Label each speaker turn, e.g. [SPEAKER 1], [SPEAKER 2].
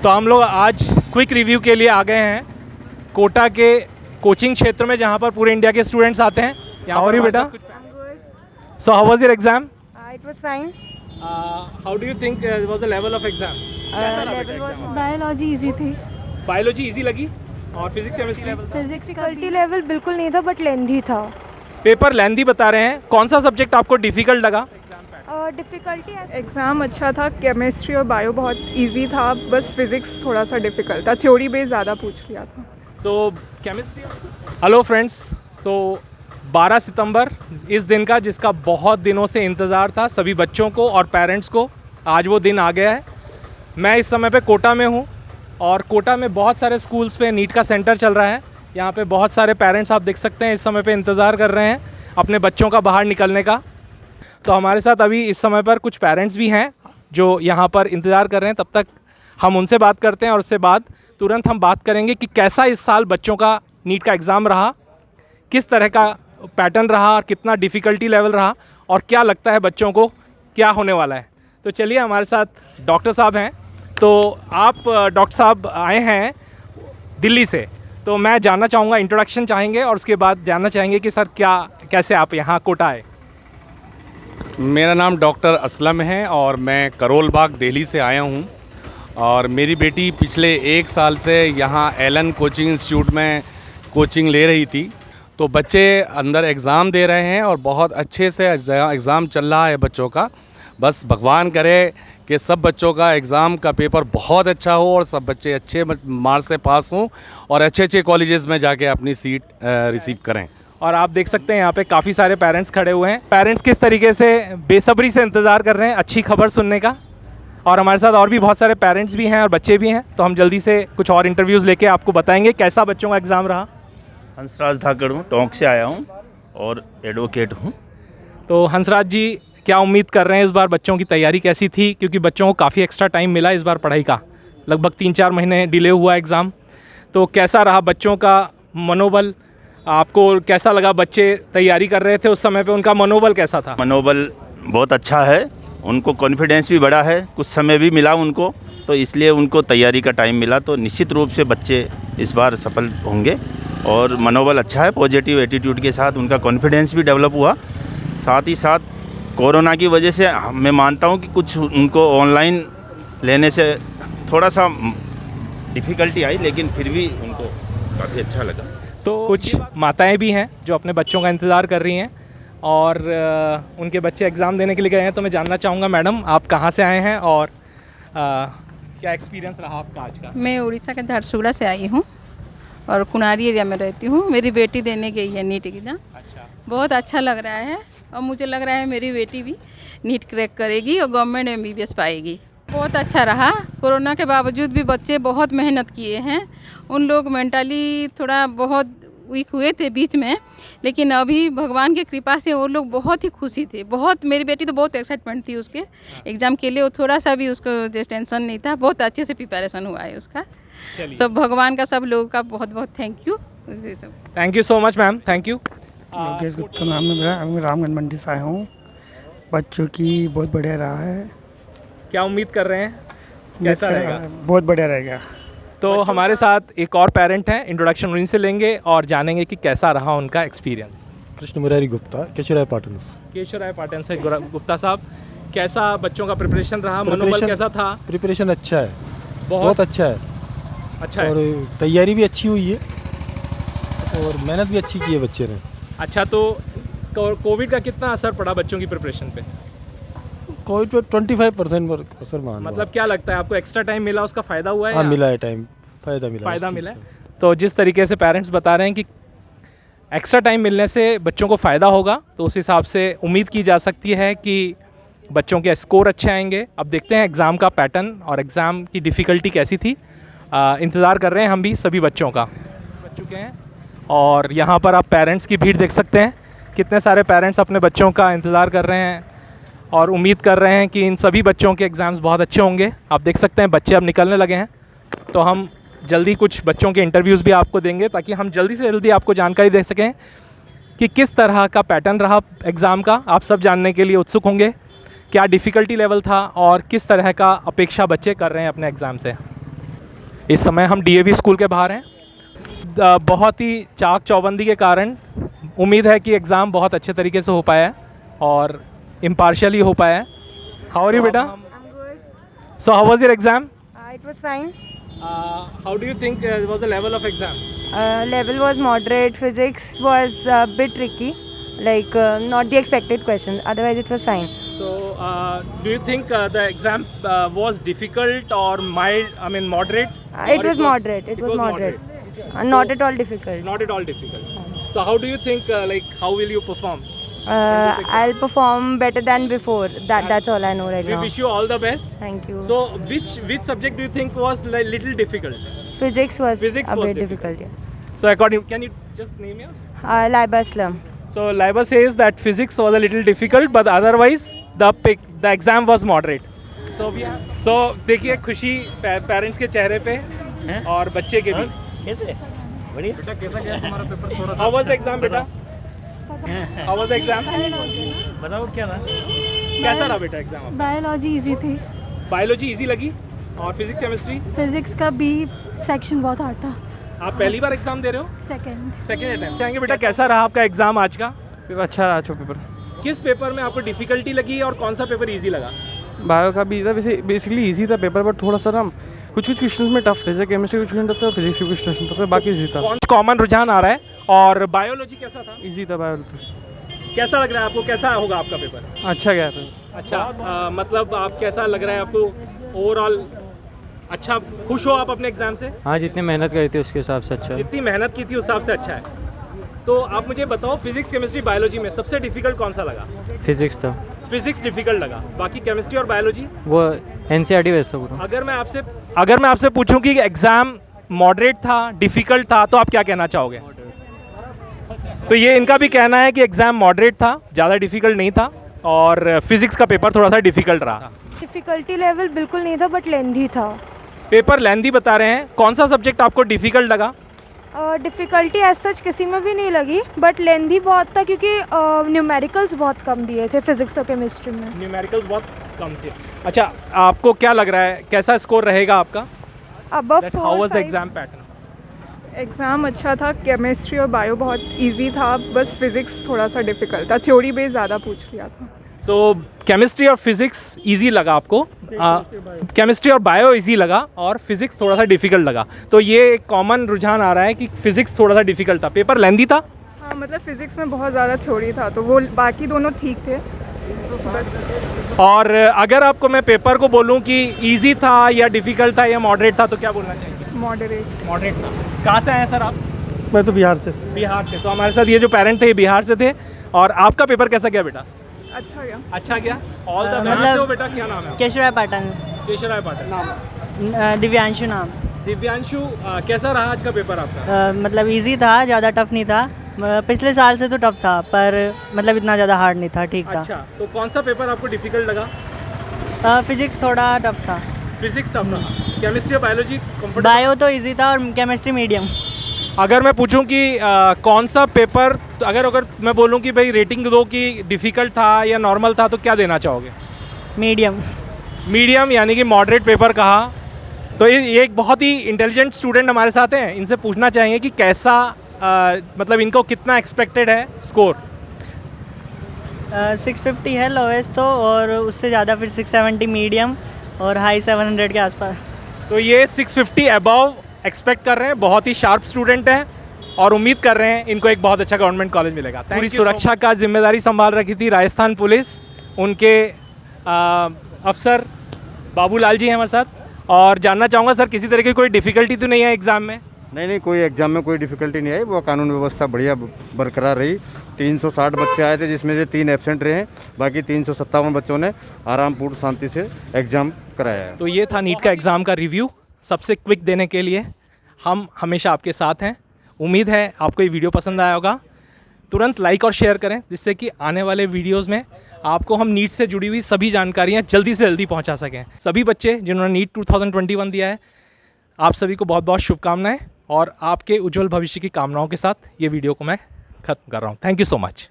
[SPEAKER 1] तो हम लोग आज क्विक रिव्यू के लिए आ गए हैं कोटा के कोचिंग क्षेत्र में, जहाँ पर पूरे इंडिया के स्टूडेंट्स आते हैं। यहाँ पर बेटा, so how was your exam?
[SPEAKER 2] It was fine.
[SPEAKER 1] How do you think was the level of exam?
[SPEAKER 2] Biology easy थी.
[SPEAKER 1] बायोलॉजी इजी लगी और physics chemistry?
[SPEAKER 2] Physics difficulty level बिल्कुल नहीं था बट लेंथी था.
[SPEAKER 1] पेपर लेंथी बता रहे हैं। कौन सा सब्जेक्ट आपको डिफिकल्ट लगा?
[SPEAKER 2] डिफिकल्टी
[SPEAKER 3] एग्ज़ाम अच्छा था, केमिस्ट्री और बायो बहुत इजी था, बस फिज़िक्स थोड़ा सा डिफ़िकल्ट था, थ्योरी बेस ज़्यादा पूछ लिया था.
[SPEAKER 1] सो केमिस्ट्री। हेलो फ्रेंड्स, सो 12 सितंबर इस दिन का जिसका बहुत दिनों से इंतज़ार था सभी बच्चों को और पेरेंट्स को, आज वो दिन आ गया है। मैं इस समय पे कोटा में हूँ और कोटा में बहुत सारे स्कूल्स पे नीट का सेंटर चल रहा है। यहाँ पे बहुत सारे पेरेंट्स आप देख सकते हैं इस समय पे इंतज़ार कर रहे हैं अपने बच्चों का बाहर निकलने का। तो हमारे साथ अभी इस समय पर कुछ पेरेंट्स भी हैं जो यहाँ पर इंतज़ार कर रहे हैं। तब तक हम उनसे बात करते हैं और उसके बाद तुरंत हम बात करेंगे कि कैसा इस साल बच्चों का नीट का एग्ज़ाम रहा, किस तरह का पैटर्न रहा और कितना डिफ़िकल्टी लेवल रहा और क्या लगता है बच्चों को क्या होने वाला है। तो चलिए, हमारे साथ डॉक्टर साहब हैं। तो आप डॉक्टर साहब आए हैं दिल्ली से, तो मैं जानना चाहूँगा, इंट्रोडक्शन चाहेंगे और उसके बाद जानना चाहेंगे कि सर कैसे आप यहाँ कोटा आए।
[SPEAKER 4] मेरा नाम डॉक्टर असलम है और मैं करोल बाग दिल्ली से आया हूँ और मेरी बेटी पिछले 1 साल से यहाँ एलन कोचिंग इंस्टीट्यूट में कोचिंग ले रही थी। तो बच्चे अंदर एग्ज़ाम दे रहे हैं और बहुत अच्छे से एग्ज़ाम चल रहा है बच्चों का। बस भगवान करे कि सब बच्चों का एग्ज़ाम का पेपर बहुत अच्छा हो और सब बच्चे अच्छे मार्क्स से पास हों और अच्छे अच्छे कॉलेजेस में जाके अपनी सीट रिसीव करें।
[SPEAKER 1] और आप देख सकते हैं यहाँ पे काफ़ी सारे पेरेंट्स खड़े हुए हैं। पेरेंट्स किस तरीके से बेसब्री से इंतज़ार कर रहे हैं अच्छी खबर सुनने का। और हमारे साथ और भी बहुत सारे पेरेंट्स भी हैं और बच्चे भी हैं, तो हम जल्दी से कुछ और इंटरव्यूज़ लेके आपको बताएंगे कैसा बच्चों का एग्ज़ाम रहा।
[SPEAKER 5] हंसराज धाकड़ हूँ, टोंक से आया हूँ और एडवोकेट हूँ।
[SPEAKER 1] तो हंसराज जी, क्या उम्मीद कर रहे हैं इस बार बच्चों की तैयारी कैसी थी? क्योंकि बच्चों को काफ़ी एक्स्ट्रा टाइम मिला इस बार पढ़ाई का, लगभग 3-4 महीने डिले हुआ एग्ज़ाम। तो कैसा रहा बच्चों का मनोबल? आपको कैसा लगा? बच्चे तैयारी कर रहे थे उस समय पे, उनका मनोबल कैसा था?
[SPEAKER 5] मनोबल बहुत अच्छा है, उनको कॉन्फिडेंस भी बढ़ा है, कुछ समय भी मिला उनको, तो इसलिए उनको तैयारी का टाइम मिला। तो निश्चित रूप से बच्चे इस बार सफल होंगे और मनोबल अच्छा है, पॉजिटिव एटीट्यूड के साथ उनका कॉन्फिडेंस भी डेवलप हुआ। साथ ही साथ कोरोना की वजह से मैं मानता हूँ कि कुछ उनको ऑनलाइन लेने से थोड़ा सा डिफ़िकल्टी आई, लेकिन फिर भी उनको काफ़ी अच्छा लगा।
[SPEAKER 1] तो कुछ माताएं भी हैं जो अपने बच्चों का इंतज़ार कर रही हैं और उनके बच्चे एग्ज़ाम देने के लिए गए हैं। तो मैं जानना चाहूँगा, मैडम आप कहाँ से आए हैं और क्या एक्सपीरियंस रहा आपका आज का?
[SPEAKER 6] मैं उड़ीसा के झारसुगड़ा से आई हूँ और कुनारी एरिया में रहती हूँ। मेरी बेटी देने गई है नीट एग्ज़ाम।
[SPEAKER 1] अच्छा,
[SPEAKER 6] बहुत अच्छा लग रहा है और मुझे लग रहा है मेरी बेटी भी नीट क्रैक करेगी और गवर्नमेंट MBBS पाएगी। बहुत अच्छा रहा। कोरोना के बावजूद भी बच्चे बहुत मेहनत किए हैं। उन लोग मेंटली थोड़ा बहुत वीक हुए थे बीच में, लेकिन अभी भगवान की कृपा से वो लोग बहुत ही खुशी थे। बहुत, मेरी बेटी तो बहुत एक्साइटमेंट थी उसके एग्ज़ाम के लिए। वो थोड़ा सा भी उसको टेंशन नहीं था, बहुत अच्छे से प्रिपरेशन हुआ है उसका। सब भगवान का, सब लोगों का बहुत बहुत thank you.
[SPEAKER 1] Thank you so much ma'am, thank you.
[SPEAKER 7] Yogesh Gupta नाम है मेरा, मैं रामगंज मंडी से आया हूँ। बच्चों की बहुत बढ़िया रहा है।
[SPEAKER 1] क्या उम्मीद कर रहे हैं कैसा रहेगा?
[SPEAKER 7] बहुत बढ़िया रहेगा।
[SPEAKER 1] तो हमारे साथ एक और पेरेंट हैं, इंट्रोडक्शन उन्हीं से लेंगे और जानेंगे कि कैसा रहा उनका एक्सपीरियंस।
[SPEAKER 8] कृष्ण मुरारी गुप्ता, केशवराय पाटन।
[SPEAKER 1] केशवराय पाटन से। गुप्ता साहब, कैसा बच्चों का प्रिपरेशन रहा? मनोबल कैसा था?
[SPEAKER 8] प्रिपरेशन अच्छा है, बहुत अच्छा है।
[SPEAKER 1] अच्छा है।
[SPEAKER 8] और तैयारी भी अच्छी हुई है और मेहनत भी अच्छी की है बच्चे ने।
[SPEAKER 1] अच्छा, तो कोविड का कितना असर पड़ा बच्चों की प्रिपरेशन पे?
[SPEAKER 8] कोविड पे 25% असर मान।
[SPEAKER 1] मतलब क्या लगता है आपको, एक्स्ट्रा टाइम मिला उसका फ़ायदा हुआ है?
[SPEAKER 8] हाँ, मिला है टाइम, फ़ायदा
[SPEAKER 1] मिला है। तो जिस तरीके से पेरेंट्स बता रहे हैं कि एक्स्ट्रा टाइम मिलने से बच्चों को फ़ायदा होगा, तो उस हिसाब से उम्मीद की जा सकती है कि बच्चों के स्कोर अच्छे आएंगे। अब देखते हैं एग्ज़ाम का पैटर्न और एग्ज़ाम की डिफ़िकल्टी कैसी थी। इंतज़ार कर रहे हैं हम भी सभी बच्चों का। बच चुके हैं और यहाँ पर आप पेरेंट्स की भीड़ देख सकते हैं, कितने सारे पेरेंट्स अपने बच्चों का इंतज़ार कर रहे हैं और उम्मीद कर रहे हैं कि इन सभी बच्चों के एग्ज़ाम्स बहुत अच्छे होंगे। आप देख सकते हैं बच्चे अब निकलने लगे हैं, तो हम जल्दी कुछ बच्चों के इंटरव्यूज़ भी आपको देंगे ताकि हम जल्दी से जल्दी आपको जानकारी दे सकें कि किस तरह का पैटर्न रहा एग्ज़ाम का। आप सब जानने के लिए उत्सुक होंगे क्या डिफ़िकल्टी लेवल था और किस तरह का अपेक्षा बच्चे कर रहे हैं अपने एग्ज़ाम से। इस समय हम डीएवी स्कूल के बाहर हैं। बहुत ही चाक चौबंदी के कारण उम्मीद है कि एग्ज़ाम बहुत अच्छे तरीके से हो पाया है और इम्पार्शियली हो पाया है। हाउ आर यू बेटा?
[SPEAKER 2] I'm good.
[SPEAKER 1] So how was your exam?
[SPEAKER 2] It was fine.
[SPEAKER 1] How do you think was the level of exam?
[SPEAKER 2] Level was moderate. Physics was a bit tricky, like not the expected questions. Otherwise, it was fine.
[SPEAKER 1] So do you think the exam was difficult or mild? I mean moderate?
[SPEAKER 2] It was moderate. It was moderate. Not at all difficult.
[SPEAKER 1] Not at all difficult. So how do you think like how will you perform?
[SPEAKER 2] I'll perform better than before. That's all I know right
[SPEAKER 1] We
[SPEAKER 2] now.
[SPEAKER 1] wish you all the best.
[SPEAKER 2] Thank you.
[SPEAKER 1] So which subject do you think was like little difficult?
[SPEAKER 2] Physics was
[SPEAKER 1] Physics
[SPEAKER 2] a
[SPEAKER 1] was
[SPEAKER 2] bit
[SPEAKER 1] difficult.
[SPEAKER 2] difficult. Yeah.
[SPEAKER 1] So according, can you just name yours?
[SPEAKER 2] Laiba Aslam.
[SPEAKER 1] So Laiba says that physics was a little difficult, but otherwise the exam was moderate. So देखिए खुशी parents के चेहरे पे और बच्चे के भी।
[SPEAKER 9] कैसे? बढ़िया।
[SPEAKER 1] बेटा कैसा गया तुम्हारा पेपर? थोड़ा How was the exam बेटा? How was the exam?
[SPEAKER 9] बताओ क्या था?
[SPEAKER 1] कैसा रहा बेटा एग्जाम?
[SPEAKER 10] बायोलॉजी इजी थी।
[SPEAKER 1] बायोलॉजी इजी लगी और फिजिक्स केमिस्ट्री?
[SPEAKER 10] फिजिक्स का बी सेक्शन बहुत हार्ड था।
[SPEAKER 1] आप पहली बार एग्जाम दे रहे हो?
[SPEAKER 10] Second
[SPEAKER 1] attempt. कहेंगे बेटा कैसा रहा आपका एग्जाम आज का?
[SPEAKER 8] पेपर अच्छा रहा पेपर।
[SPEAKER 1] किस पेपर में आपको डिफिकल्टी लगी और कौन सा पेपर इजी लगा?
[SPEAKER 8] बायो का भी था, वैसे बेसिकली इजी था पेपर, बट थोड़ा सा ना कुछ क्वेश्चंस में टफ थे, जैसे केमिस्ट्री के क्वेश्चन टफ था, फिजिक्स के क्वेश्चन टफ था, बाकी इजी था।
[SPEAKER 1] कौन कॉमन रुझान आ रहा है? और बायोलॉजी कैसा था?
[SPEAKER 8] इजी था बायोलॉजी।
[SPEAKER 1] कैसा लग रहा है आपको? कैसा होगा आपका पेपर?
[SPEAKER 8] अच्छा गया था।
[SPEAKER 1] अच्छा मतलब आप कैसा लग रहा है आपको ओवरऑल? अच्छा खुश हो आप अपने एग्जाम से?
[SPEAKER 9] हाँ, जितनी मेहनत करी थी उसके हिसाब से अच्छा।
[SPEAKER 1] जितनी मेहनत की थी उस हिसाब से अच्छा है। तो आप मुझे बताओ फिजिक्स केमिस्ट्री बायोलॉजी में सबसे डिफिकल्ट कौन सा लगा?
[SPEAKER 9] फिजिक्स था।
[SPEAKER 1] फिजिक्स डिफिकल्ट लगा, बाकी केमिस्ट्री और बायोलॉजी
[SPEAKER 9] वो एनसीईआरटी बेस्ड था पूरा।
[SPEAKER 1] अगर मैं आपसे पूछूं कि एग्जाम मॉडरेट था, डिफिकल्ट था, तो आप क्या कहना चाहोगे? तो ये इनका भी कहना है कि एग्जाम मॉडरेट था, ज़्यादा डिफिकल्ट नहीं था और फिजिक्स का पेपर थोड़ा सा डिफिकल्ट रहा।
[SPEAKER 2] डिफिकल्टी लेवल बिल्कुल नहीं था बट लेंथी था।
[SPEAKER 1] पेपर लेंथी बता रहे हैं। कौन सा सब्जेक्ट आपको डिफिकल्ट लगा?
[SPEAKER 2] डिफ़िकल्टी एज सच किसी में भी नहीं लगी बट लेंथी बहुत था क्योंकि न्यूमेरिकल्स बहुत कम दिए थे फिजिक्स और केमिस्ट्री में।
[SPEAKER 1] न्यूमेरिकल्स बहुत कम थे। अच्छा आपको क्या लग रहा है कैसा स्कोर रहेगा आपका?
[SPEAKER 2] Above 4
[SPEAKER 1] how was the
[SPEAKER 2] 5
[SPEAKER 1] exam pattern?
[SPEAKER 3] Exam अच्छा था, केमिस्ट्री और बायो बहुत इजी था, बस फिज़िक्स थोड़ा सा डिफ़िकल्ट था, थ्योरी बेस ज़्यादा पूछ लिया था।
[SPEAKER 1] सो केमिस्ट्री और फिजिक्स इजी लगा आपको? केमिस्ट्री और बायो इजी लगा और फिजिक्स थोड़ा सा डिफिकल्ट लगा। तो ये एक कॉमन रुझान आ रहा है कि फिजिक्स थोड़ा सा डिफिकल्ट था। पेपर लेंथी था?
[SPEAKER 3] हाँ, मतलब फिज़िक्स में बहुत ज़्यादा थ्योरी था, तो वो बाकी दोनों ठीक थे बस।
[SPEAKER 1] और अगर आपको मैं पेपर को बोलूं कि इजी था या डिफिकल्ट था या मॉडरेट था तो क्या बोलना चाहिए? मॉडरेट था। कहाँ से आए सर आप?
[SPEAKER 8] मैं तो बिहार से।
[SPEAKER 1] बिहार से। तो हमारे साथ ये जो पेरेंट थे ये बिहार से थे। और आपका पेपर कैसा गया बेटा?
[SPEAKER 3] अच्छा गया।
[SPEAKER 1] अच्छा गया। All the best. हो बेटा क्या नाम है?
[SPEAKER 11] केशवराय पाटन।
[SPEAKER 1] केशवराय पाटन। नाम?
[SPEAKER 11] दिव्यांशु नाम।
[SPEAKER 1] दिव्यांशु कैसा रहा आज का पेपर आपका?
[SPEAKER 11] मतलब इजी था, ज़्यादा टफ नहीं था। पिछले साल से तो टफ था पर मतलब इतना ज़्यादा हार्ड नहीं था, ठीक था।
[SPEAKER 1] अच्छा तो कौन सा पेपर आपको डिफिकल्ट लगा?
[SPEAKER 11] फिजिक्स थोड़ा टफ था।
[SPEAKER 1] फिजिक्स टफ रहा। केमिस्ट्री और बायोलॉजी कंफर्टेबल?
[SPEAKER 11] बायो तो इजी था और केमिस्ट्री मीडियम।
[SPEAKER 1] अगर मैं पूछूं कि कौन सा पेपर, तो अगर मैं बोलूं कि भाई रेटिंग दो कि डिफ़िकल्ट था या नॉर्मल था तो क्या देना चाहोगे?
[SPEAKER 11] मीडियम।
[SPEAKER 1] मीडियम यानी कि मॉडरेट पेपर कहा। तो ये एक बहुत ही इंटेलिजेंट स्टूडेंट हमारे साथ हैं। इनसे पूछना चाहेंगे कि कैसा मतलब इनको कितना एक्सपेक्टेड है स्कोर?
[SPEAKER 11] 650 है लोवेस्ट तो, और उससे ज़्यादा फिर 670 मीडियम और हाई 700 के आसपास।
[SPEAKER 1] तो ये 650 अबव एक्सपेक्ट कर रहे हैं। बहुत ही शार्प स्टूडेंट हैं और उम्मीद कर रहे हैं इनको एक बहुत अच्छा गवर्नमेंट कॉलेज मिलेगा। पूरी सुरक्षा का जिम्मेदारी संभाल रखी थी राजस्थान पुलिस। उनके अफसर बाबूलाल जी हैं हमारे साथ। और जानना चाहूँगा सर किसी तरह की कोई डिफ़िकल्टी तो नहीं है एग्ज़ाम में?
[SPEAKER 12] नहीं, कोई एग्ज़ाम में कोई डिफ़िकल्टी नहीं आई। वो कानून व्यवस्था बढ़िया बरकरार रही। 360 बच्चे आए थे जिसमें से 3 एब्सेंट रहे हैं, बाकी 357 बच्चों ने आरामपूर्ण शांति से एग्ज़ाम कराया है।
[SPEAKER 1] तो ये था नीट का एग्ज़ाम का रिव्यू। सबसे क्विक देने के लिए हम हमेशा आपके साथ हैं। उम्मीद है आपको ये वीडियो पसंद आया होगा। तुरंत लाइक और शेयर करें जिससे कि आने वाले वीडियोस में आपको हम नीट से जुड़ी हुई सभी जानकारियाँ जल्दी से जल्दी पहुँचा सकें। सभी बच्चे जिन्होंने नीट 2021 दिया है, आप सभी को बहुत बहुत शुभकामनाएं और आपके उज्जवल भविष्य की कामनाओं के साथ ये वीडियो को मैं ख़त्म कर रहा हूँ। Thank you so much.